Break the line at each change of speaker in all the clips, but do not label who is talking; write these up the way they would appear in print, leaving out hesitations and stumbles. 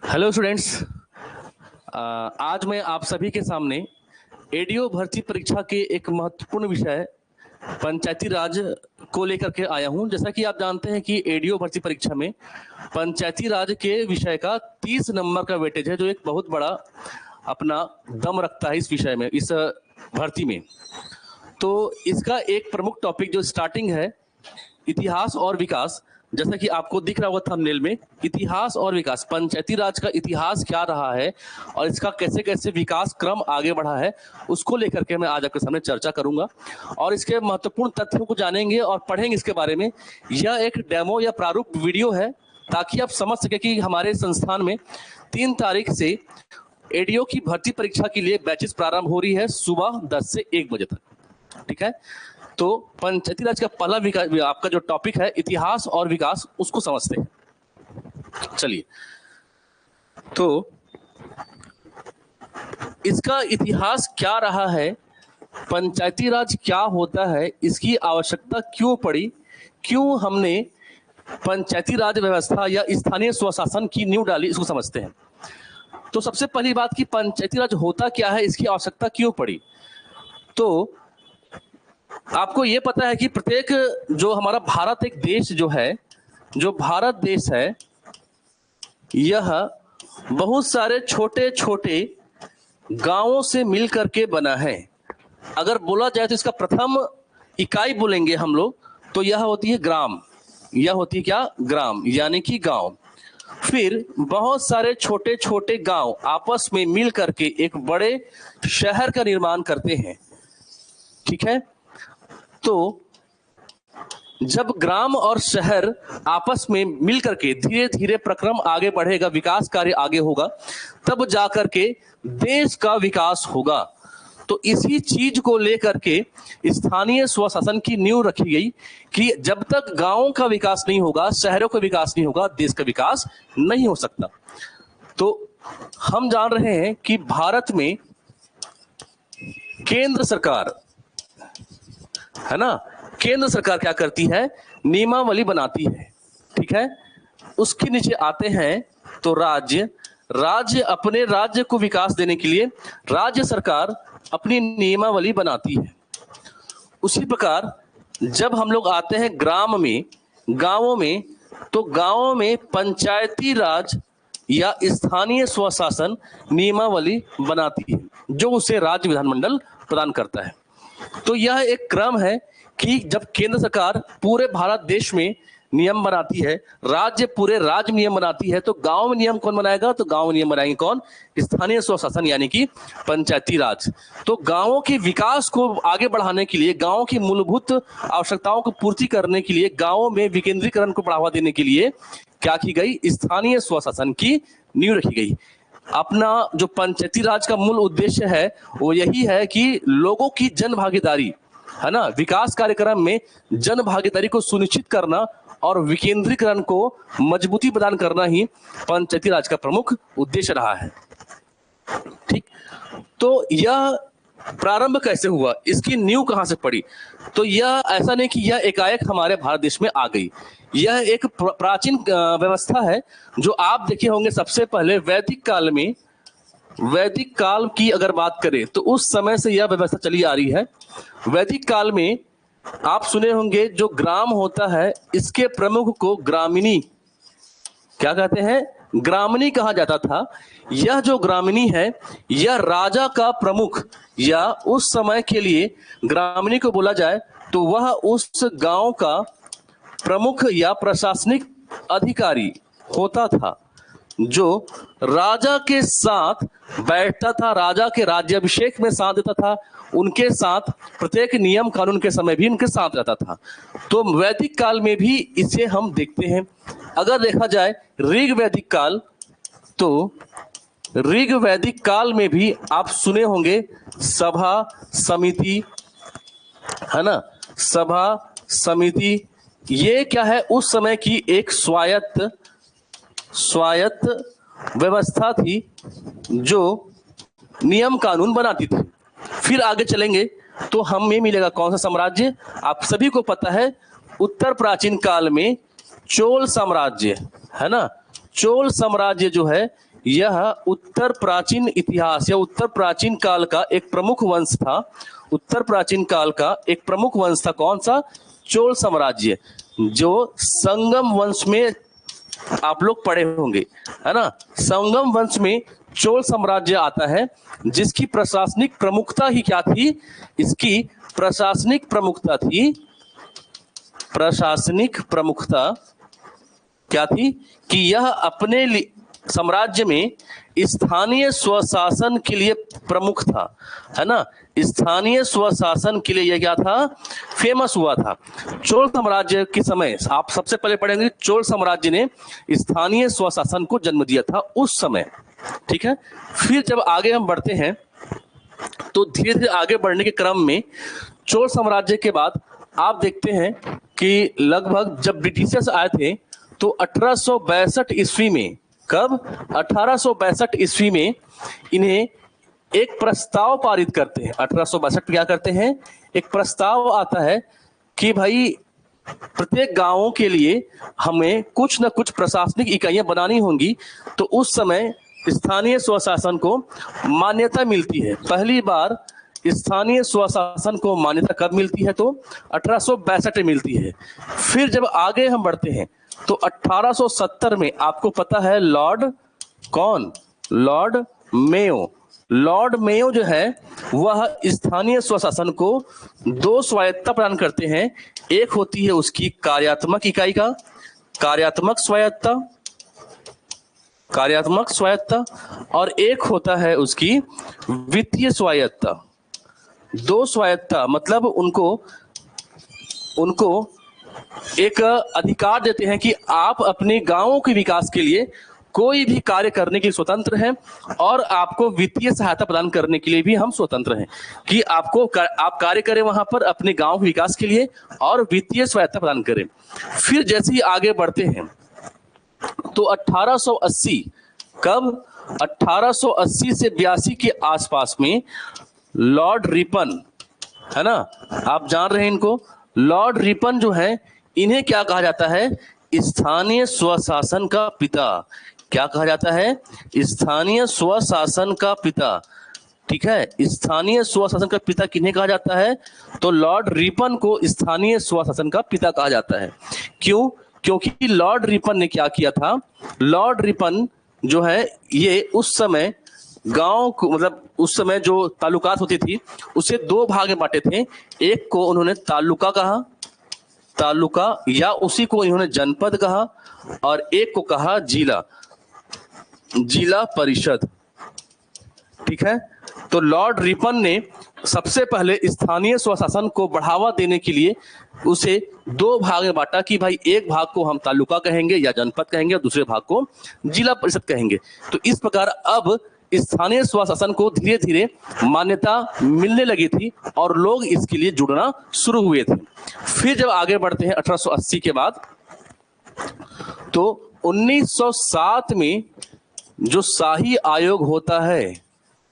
Hello students, आज मैं आप सभी के सामने एडीओ भर्ती परीक्षा के एक महत्वपूर्ण विषय पंचायती राज को लेकर के आया हूं। जैसा कि आप जानते हैं कि एडीओ भर्ती परीक्षा में पंचायती राज के विषय का 30 नंबर का वेटेज है, जो एक बहुत बड़ा अपना दम रखता है इस विषय में, इस भर्ती में। तो इसका एक प्रमुख टॉपिक जो स्टार्टिंग है, इतिहास और विकास। जैसा कि आपको दिख रहा होगा थंबनेल में, इतिहास और विकास, पंचायती राज का इतिहास क्या रहा है और इसका कैसे कैसे विकास क्रम आगे बढ़ा है, उसको लेकर के मैं आज आपके सामने चर्चा करूंगा और इसके महत्वपूर्ण तथ्यों को जानेंगे और पढ़ेंगे इसके बारे में। यह एक डेमो या प्रारूप वीडियो है ताकि आप समझ सके कि हमारे संस्थान में 3 तारीख से एडीओ की भर्ती परीक्षा के लिए बैचेस प्रारंभ हो रही है सुबह 10 से 1 बजे तक। ठीक है, तो पंचायती राज का पहला विकास, आपका जो टॉपिक है इतिहास और विकास, उसको समझते हैं। चलिए, तो इसका इतिहास क्या रहा है, पंचायती राज क्या होता है, इसकी आवश्यकता क्यों पड़ी, क्यों हमने पंचायती राज व्यवस्था या स्थानीय स्वशासन की नींव डाली, इसको समझते हैं। तो सबसे पहली बात कि पंचायती राज होता क्या है, इसकी आवश्यकता क्यों पड़ी। तो आपको ये पता है कि प्रत्येक, जो हमारा भारत एक देश जो है, जो भारत देश है, यह बहुत सारे छोटे छोटे गांवों से मिलकर के बना है। अगर बोला जाए तो इसका प्रथम इकाई बोलेंगे हम लोग तो यह होती है ग्राम। यह होती है क्या? ग्राम, यानी कि गांव। फिर बहुत सारे छोटे छोटे गांव आपस में मिल करके एक बड़े शहर का निर्माण करते हैं। ठीक है, तो जब ग्राम और शहर आपस में मिलकर के धीरे धीरे प्रक्रम आगे बढ़ेगा, विकास कार्य आगे होगा, तब जाकर के देश का विकास होगा। तो इसी चीज को लेकर के स्थानीय स्वशासन की नींव रखी गई कि जब तक गांवों का विकास नहीं होगा, शहरों का विकास नहीं होगा, देश का विकास नहीं हो सकता। तो हम जान रहे हैं कि भारत में केंद्र सरकार है ना, केंद्र सरकार क्या करती है, नियमावली बनाती है। ठीक है, उसके नीचे आते हैं तो राज्य अपने राज्य को विकास देने के लिए राज्य सरकार अपनी नियमावली बनाती है। उसी प्रकार जब हम लोग आते हैं ग्राम में, गांवों में, तो गांवों में पंचायती राज या स्थानीय स्वशासन नियमावली बनाती है, जो उसे राज्य विधानमंडल प्रदान करता है। तो यह एक क्रम है कि जब केंद्र सरकार पूरे भारत देश में नियम बनाती है, राज्य पूरे राज्य नियम बनाती है, तो गांव में नियम कौन बनाएगा? तो गांव में नियम बनाएंगे कौन? स्थानीय स्वशासन, यानी कि पंचायती राज। तो गांवों के विकास को आगे बढ़ाने के लिए, गांवों की मूलभूत आवश्यकताओं को पूर्ति करने के लिए, गांवों में विकेंद्रीकरण को बढ़ावा देने के लिए क्या की गई? स्थानीय स्वशासन की नींव रखी गई। अपना जो पंचायती राज का मूल उद्देश्य है वो यही है कि लोगों की जन भागीदारी, है ना, विकास कार्यक्रम में जन भागीदारी को सुनिश्चित करना और विकेंद्रीकरण को मजबूती प्रदान करना ही पंचायती राज का प्रमुख उद्देश्य रहा है। ठीक, तो यह प्रारंभ कैसे हुआ, इसकी नींव कहां से पड़ी? तो यह ऐसा नहीं कि यह एकाएक हमारे भारत देश में आ गई। यह एक प्राचीन व्यवस्था है जो आप देखे होंगे। सबसे पहले वैदिक काल में, वैदिक काल की अगर बात करें तो उस समय से यह व्यवस्था चली आ रही है। वैदिक काल में आप सुने होंगे जो ग्राम होता है, इसके प्रमुख को ग्रामिणी, क्या कहते हैं? ग्रामणी कहा जाता था। यह जो ग्रामणी है, यह राजा का प्रमुख, या उस समय के लिए ग्रामणी को बोला जाए तो वह उस गांव का प्रमुख या प्रशासनिक अधिकारी होता था, जो राजा के साथ बैठता था, राजा के राज्याभिषेक में साथ देता था, उनके साथ प्रत्येक नियम कानून के समय भी उनके साथ रहता था। तो वैदिक काल में भी इसे हम देखते हैं। अगर देखा जाए ऋग वैदिक काल, तो ऋग वैदिक काल में भी आप सुने होंगे सभा समिति, है ना, सभा समिति। ये क्या है? उस समय की एक स्वायत्त व्यवस्था थी जो नियम कानून बनाती थी। फिर आगे चलेंगे तो हमें मिलेगा कौन सा साम्राज्य? आप सभी को पता है, उत्तर प्राचीन काल में चोल साम्राज्य, है ना, चोल साम्राज्य जो है यह उत्तर प्राचीन इतिहास या उत्तर प्राचीन काल का एक प्रमुख वंश था। उत्तर प्राचीन काल का एक प्रमुख वंश था। कौन सा? चोल साम्राज्य, जो संगम वंश में आप लोग पढ़े होंगे, है ना। संगम वंश में चोल साम्राज्य आता है, जिसकी प्रशासनिक प्रमुखता ही क्या थी? इसकी प्रशासनिक प्रमुखता थी, प्रशासनिक प्रमुखता क्या थी कि यह अपने साम्राज्य में स्थानीय स्वशासन के लिए प्रमुख था, है ना। स्थानीय स्वशासन के लिए यह क्या था? फेमस हुआ था। चोल साम्राज्य के समय आप सबसे पहले पढ़ेंगे, चोल साम्राज्य ने स्थानीय स्वशासन को जन्म दिया था उस समय, ठीक है। फिर जब आगे हम बढ़ते हैं तो धीरे धीरे आगे बढ़ने के क्रम में चोल साम्राज्य के बाद आप देखते हैं कि लगभग जब ब्रिटिशर्स आए थे तो 1862 ईस्वी में, कब? 1862 ईस्वी में इन्हें एक प्रस्ताव पारित करते हैं। 1862 क्या करते हैं? एक प्रस्ताव आता है कि भाई प्रत्येक गांवों के लिए हमें कुछ न कुछ प्रशासनिक इकाइयां बनानी होंगी। तो उस समय स्थानीय स्वशासन को मान्यता मिलती है। पहली बार स्थानीय स्वशासन को मान्यता कब मिलती है? तो 1862 में मिलती है। फिर जब आगे हम बढ़ते हैं तो 1870 में आपको पता है लॉर्ड कौन? Lord Mayo. लॉर्ड मेयो जो है वह स्थानीय स्वशासन को दो स्वायत्तता प्रदान करते हैं। एक होती है उसकी कार्यात्मक इकाई का कार्यात्मक स्वायत्तता, कार्यात्मक स्वायत्तता, और एक होता है उसकी वित्तीय स्वायत्तता। दो स्वायत्तता मतलब उनको एक अधिकार देते हैं कि आप अपने गांवों के विकास के लिए कोई भी कार्य करने के लिए स्वतंत्र हैं, और आपको वित्तीय सहायता प्रदान करने के लिए भी हम स्वतंत्र हैं कि आप कार्य करें वहां पर अपने गांव के विकास के लिए और वित्तीय सहायता प्रदान करें। फिर जैसे ही आगे बढ़ते हैं तो 1880, कब? 1880 से 82 के आसपास में लॉर्ड रिपन, है ना, आप जान रहे हैं इनको। लॉर्ड रिपन जो है, इन्हें क्या कहा जाता है? स्थानीय स्वशासन का पिता। क्या कहा जाता है? स्थानीय स्वशासन का पिता, ठीक है। स्थानीय स्वशासन का पिता किन्हें कहा जाता है? तो लॉर्ड रिपन को स्थानीय स्वशासन का पिता कहा जाता है। क्यों? क्योंकि लॉर्ड रिपन ने क्या किया था? लॉर्ड रिपन जो है ये उस समय गांव को, मतलब उस समय जो तालुकात होती थी उसे दो भाग में बांटे थे। एक को उन्होंने तालुका कहा, तालुका, या उसी को इन्होंने जनपद कहा, और एक को कहा जिला, जिला परिषद, ठीक है। तो लॉर्ड रिपन ने सबसे पहले स्थानीय स्वशासन को बढ़ावा देने के लिए उसे दो भाग में बांटा कि भाई एक भाग को हम तालुका कहेंगे या जनपद कहेंगे और दूसरे भाग को जिला परिषद कहेंगे। तो इस प्रकार अब स्थानीय स्वशासन को धीरे धीरे मान्यता मिलने लगी थी और लोग इसके लिए जुड़ना शुरू हुए थे। फिर जब आगे बढ़ते हैं 1880 के बाद, तो 1907 में जो शाही आयोग होता है,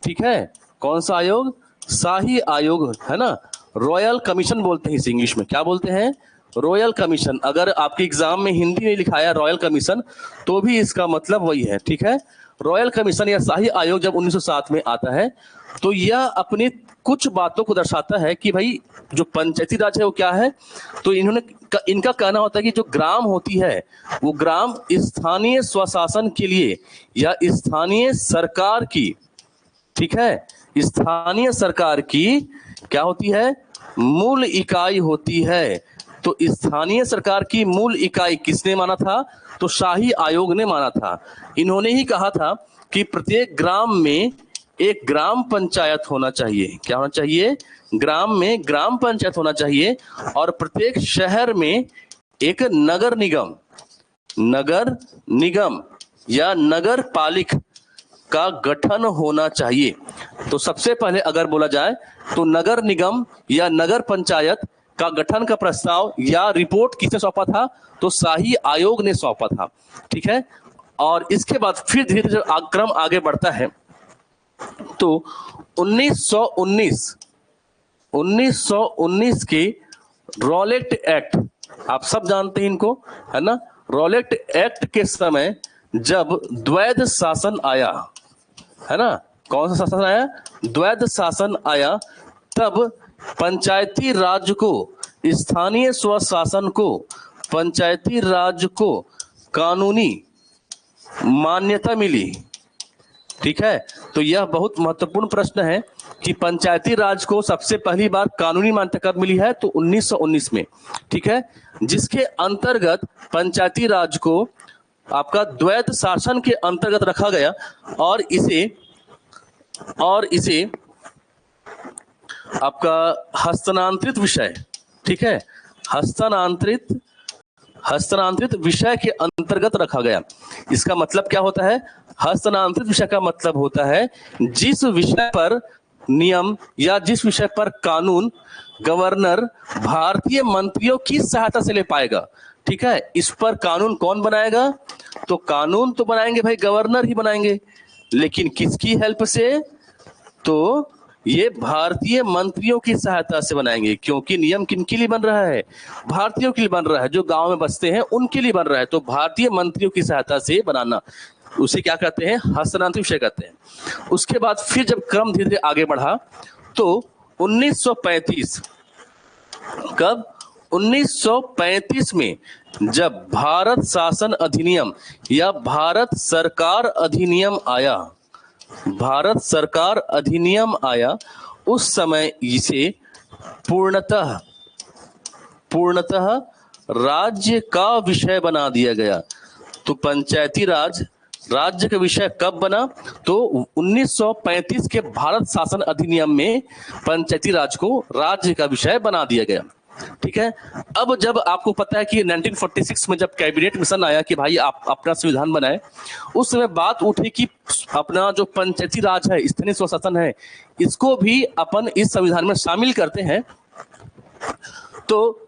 ठीक है, कौन सा आयोग? शाही आयोग, है ना। रॉयल कमीशन बोलते हैं इसे इंग्लिश में। क्या बोलते हैं? Royal commission. अगर आपके एग्जाम में हिंदी में लिखाया रॉयल कमीशन तो भी इसका मतलब वही है, ठीक है। रॉयल कमीशन या शाही आयोग जब 1907 में आता है तो यह अपनी कुछ बातों को दर्शाता है कि भाई जो पंचायती राज है वो क्या है। तो इनका कहना होता है कि जो ग्राम होती है वो ग्राम स्थानीय स्वशासन के लिए या स्थानीय सरकार की, ठीक है, स्थानीय सरकार की क्या होती है? मूल इकाई होती है। तो स्थानीय सरकार की मूल इकाई किसने माना था? तो शाही आयोग ने माना था। इन्होंने ही कहा था कि प्रत्येक ग्राम में एक ग्राम पंचायत होना चाहिए। क्या होना चाहिए? ग्राम में ग्राम पंचायत होना चाहिए, और प्रत्येक शहर में एक नगर निगम या नगर पालिक का गठन होना चाहिए। तो सबसे पहले अगर बोला जाए तो नगर निगम या नगर पंचायत का गठन का प्रस्ताव या रिपोर्ट किसने सौंपा था? तो शाही आयोग ने सौंपा था, ठीक है। और इसके बाद फिर धीरे धीरे क्रम आगे बढ़ता है तो 1919 के रॉलेट एक्ट, आप सब जानते हैं इनको, है ना। रॉलेट एक्ट के समय जब द्वैध शासन आया, है ना, कौन सा शासन आया? द्वैध शासन आया, तब पंचायती राज को, स्थानीय स्वशासन को, पंचायती राज को कानूनी मान्यता मिली। ठीक है, तो यह बहुत महत्वपूर्ण प्रश्न है कि पंचायती राज को सबसे पहली बार कानूनी मान्यता कब मिली है? तो 1919 में। ठीक है, जिसके अंतर्गत पंचायती राज को आपका द्वैध शासन के अंतर्गत रखा गया और इसे आपका हस्तांतरित विषय, ठीक है, हस्तांतरित विषय के अंतर्गत रखा गया। इसका मतलब क्या होता है? हस्तांतरित विषय का मतलब होता है जिस विषय पर नियम या जिस विषय पर कानून गवर्नर भारतीय मंत्रियों की सहायता से ले पाएगा। ठीक है, इस पर कानून कौन बनाएगा? तो कानून तो बनाएंगे भाई गवर्नर ही बनाएंगे, लेकिन किसकी हेल्प से? तो ये भारतीय मंत्रियों की सहायता से बनाएंगे, क्योंकि नियम किनके लिए बन रहा है? भारतीयों के लिए बन रहा है, जो गांव में बसते हैं उनके लिए बन रहा है। तो भारतीय मंत्रियों की सहायता से बनाना, उसे क्या कहते हैं? हस्तांतरित विषय कहते हैं। उसके बाद फिर जब क्रम धीरे धीरे आगे बढ़ा तो 1935, कब? 1935 में जब भारत शासन अधिनियम या भारत सरकार अधिनियम आया, भारत सरकार अधिनियम आया, उस समय इसे पूर्णतः राज्य का विषय बना दिया गया। तो पंचायती राज राज्य का विषय कब बना? तो 1935 के भारत शासन अधिनियम में पंचायती राज को राज्य का विषय बना दिया गया। ठीक है, अब जब आपको पता है कि 1946 में जब कैबिनेट मिशन आया कि भाई आप अपना संविधान बनाए, उस समय बात उठी कि अपना जो पंचायती राज है, स्थानीय स्वशासन है, इसको भी अपन इस संविधान में शामिल करते हैं। तो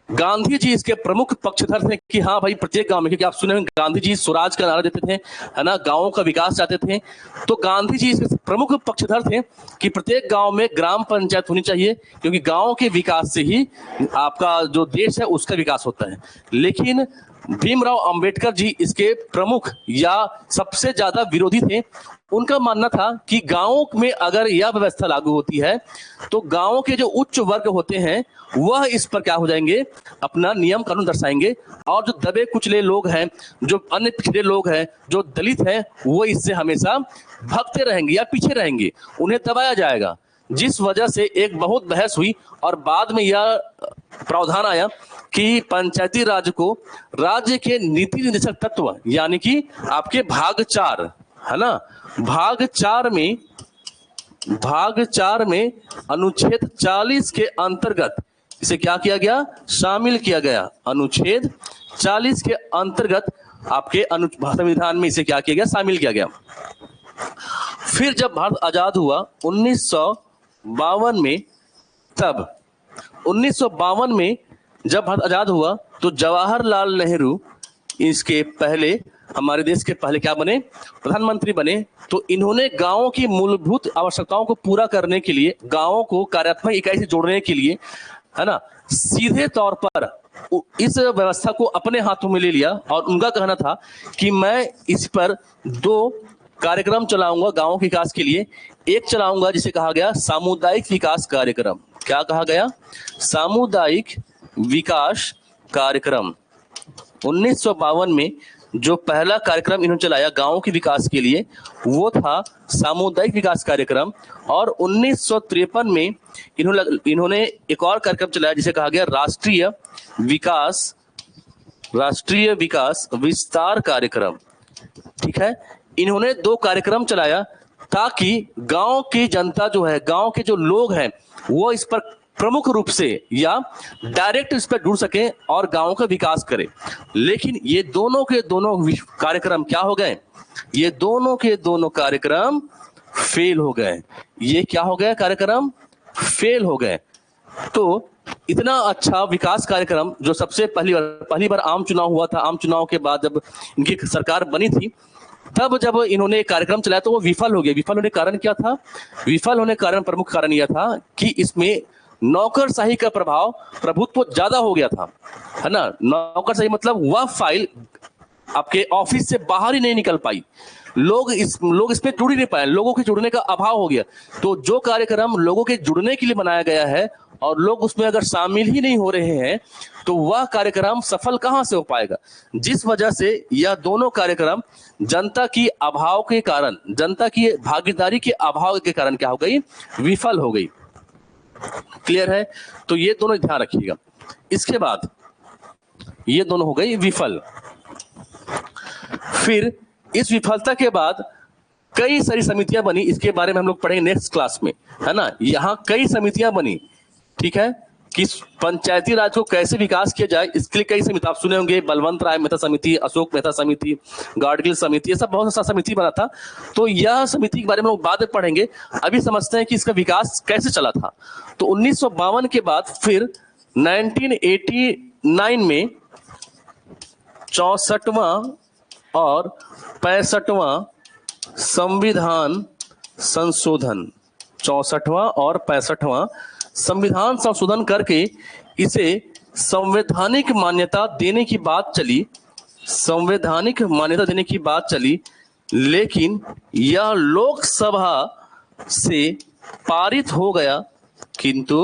गांधी जी इसके प्रमुख पक्षधर थे कि हाँ भाई प्रत्येक गांव में, क्योंकि आप सुने गांधी जी स्वराज का नारा देते थे, है ना, गांवों का विकास चाहते थे। तो गांधी जी इसके प्रमुख पक्षधर थे कि प्रत्येक गांव में ग्राम पंचायत होनी चाहिए, क्योंकि गांव के विकास से ही आपका जो देश है उसका विकास होता है। लेकिन भीमराव अंबेडकर जी इसके प्रमुख या सबसे ज्यादा विरोधी थे। उनका मानना था कि गांवों में अगर यह व्यवस्था लागू होती है तो गांवों के जो उच्च वर्ग होते हैं वह इस पर क्या हो जाएंगे? अपना नियम कानून दर्शाएंगे, और जो दबे कुचले लोग हैं, जो अन्य पिछड़े लोग हैं, जो दलित हैं, वो इससे हमेशा भागते रहेंगे या पीछे रहेंगे, उन्हें दबाया जाएगा। जिस वजह से एक बहुत बहस हुई और बाद में यह प्रावधान आया कि पंचायती राज को राज्य के नीति निर्देशक तत्व, यानी कि आपके भाग 4, है ना, भाग 4 में अनुच्छेद 40 के अंतर्गत इसे क्या किया गया? शामिल किया गया। अनुच्छेद 40 के अंतर्गत आपके संविधान में इसे क्या किया गया? शामिल किया गया। फिर जब भारत आजाद हुआ 1952 में, तब 1952 में जब भारत आजाद हुआ तो जवाहरलाल नेहरू इसके पहले, हमारे देश के पहले क्या बने? प्रधानमंत्री बने। तो इन्होंने गांवों की मूलभूत आवश्यकताओं को पूरा करने के लिए, गांवों को कार्यात्मक इकाई से जोड़ने के लिए, है ना, सीधे तौर पर इस व्यवस्था को अपने हाथों में ले लिया। और उनका कहना था कि मैं इस पर 2 कार्यक्रम चलाऊंगा गांवों के विकास के लिए। एक चलाऊंगा जिसे कहा गया सामुदायिक विकास कार्यक्रम। क्या कहा गया? सामुदायिक विकास कार्यक्रम। 1952 में जो पहला कार्यक्रम इन्होंने चलाया गांवों के विकास के लिए वो था सामुदायिक विकास कार्यक्रम। और 1953 में इन्होंने एक और कार्यक्रम चलाया जिसे कहा गया राष्ट्रीय विकास विस्तार कार्यक्रम। ठीक है, इन्होंने 2 कार्यक्रम चलाया ताकि गांव की जनता जो है, गांव के जो लोग हैं, वो इस पर प्रमुख रूप से या डायरेक्ट इस पर जुड़ सके और गांव का विकास करे। लेकिन ये दोनों के दोनों कार्यक्रम क्या हो गए? ये दोनों के दोनों कार्यक्रम फेल हो गए। ये क्या हो गया? कार्यक्रम फेल हो गए। तो इतना अच्छा विकास कार्यक्रम जो सबसे पहली बार आम चुनाव हुआ था, आम चुनाव के बाद जब इनकी सरकार बनी थी, तब जब इन्होंने कार्यक्रम चलाया तो वो विफल हो गया। विफल होने का कारण क्या था? विफल होने का कारण, प्रमुख कारण यह था कि इसमें नौकरशाही का प्रभुत्व ज्यादा हो गया था, है ना। नौकरशाही मतलब वह फाइल आपके ऑफिस से बाहर ही नहीं निकल पाई, लोग इसमें जुड़ ही नहीं पाए, लोगों के जुड़ने का अभाव हो गया। तो जो कार्यक्रम लोगों के जुड़ने के लिए बनाया गया है और लोग उसमें अगर शामिल ही नहीं हो रहे हैं तो वह कार्यक्रम सफल कहां से हो पाएगा। जिस वजह से यह दोनों कार्यक्रम जनता की अभाव के कारण, जनता की भागीदारी के अभाव के कारण क्या हो गई, विफल हो गई। क्लियर है? तो ये दोनों ध्यान रखिएगा। इसके बाद ये दोनों हो गई विफल। फिर इस विफलता के बाद कई सारी समितियां बनी, इसके बारे में हम लोग पढ़ेंगे नेक्स्ट क्लास में, है ना। यहां कई समितियां बनी, ठीक है, कि पंचायती राज को कैसे विकास किया जाए। इसके लिए कई समिति आप सुने होंगे, बलवंत राय मेहता समिति, अशोक मेहता समिति, गाडगिल समिति, ये सब बहुत सा समिति बना था। तो यह समिति के बारे में लोग बाद में पढ़ेंगे, अभी समझते हैं कि इसका विकास कैसे चला था। तो 1952 के बाद फिर 1989 में 64वां और 65वां संविधान संशोधन, 64वां और 65वां संविधान संशोधन करके इसे संवैधानिक मान्यता देने की बात चली, संवैधानिक मान्यता देने की बात चली, लेकिन यह लोकसभा से पारित हो गया किंतु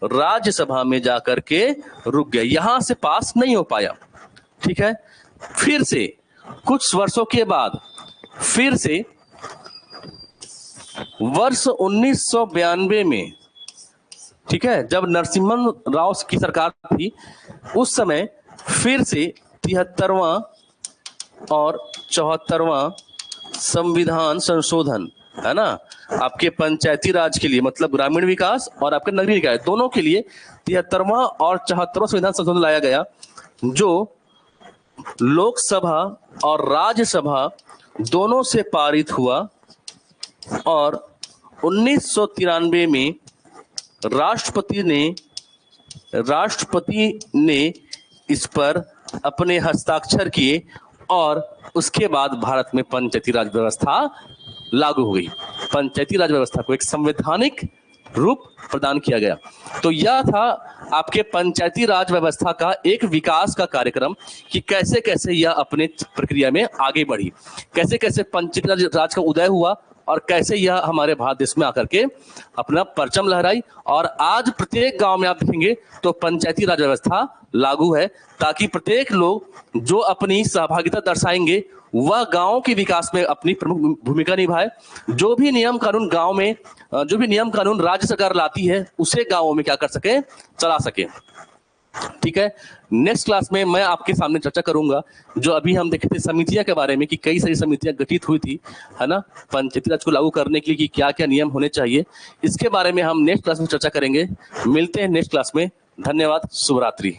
राज्यसभा में जाकर के रुक गया, यहां से पास नहीं हो पाया। ठीक है, फिर से कुछ वर्षों के बाद फिर से वर्ष 1992 में, ठीक है, जब नरसिम्हन राव की सरकार थी उस समय फिर से 73वां और 74वां संविधान संशोधन, है ना, आपके पंचायती राज के लिए, मतलब ग्रामीण विकास और आपके नगरीय विकास दोनों के लिए 73वां और 74वां संविधान संशोधन लाया गया, जो लोकसभा और राज्यसभा दोनों से पारित हुआ और 1993 में राष्ट्रपति ने इस पर अपने हस्ताक्षर किए और उसके बाद भारत में पंचायती राज व्यवस्था लागू हो गई। पंचायती राज व्यवस्था को एक संवैधानिक रूप प्रदान किया गया। तो यह था आपके पंचायती राज व्यवस्था का एक विकास का कार्यक्रम कि कैसे कैसे यह अपने प्रक्रिया में आगे बढ़ी, कैसे कैसे पंचायती राज का उदय हुआ और कैसे यह हमारे भारत देश में आकर के अपना परचम लहराई। और आज प्रत्येक गांव में आप देखेंगे तो पंचायती राज व्यवस्था लागू है, ताकि प्रत्येक लोग जो अपनी सहभागिता दर्शाएंगे वह गांव के विकास में अपनी प्रमुख भूमिका निभाए। जो भी नियम कानून गांव में, जो भी नियम कानून राज्य सरकार लाती है उसे गांवों में क्या कर सके, चला सके। ठीक है, नेक्स्ट क्लास में मैं आपके सामने चर्चा करूंगा जो अभी हम देखे थे समितियां के बारे में कि कई सारी समितियां गठित हुई थी, है ना, पंचायती राज को लागू करने के लिए कि क्या क्या नियम होने चाहिए। इसके बारे में हम नेक्स्ट क्लास में चर्चा करेंगे। मिलते हैं नेक्स्ट क्लास में। धन्यवाद, शुभ रात्रि।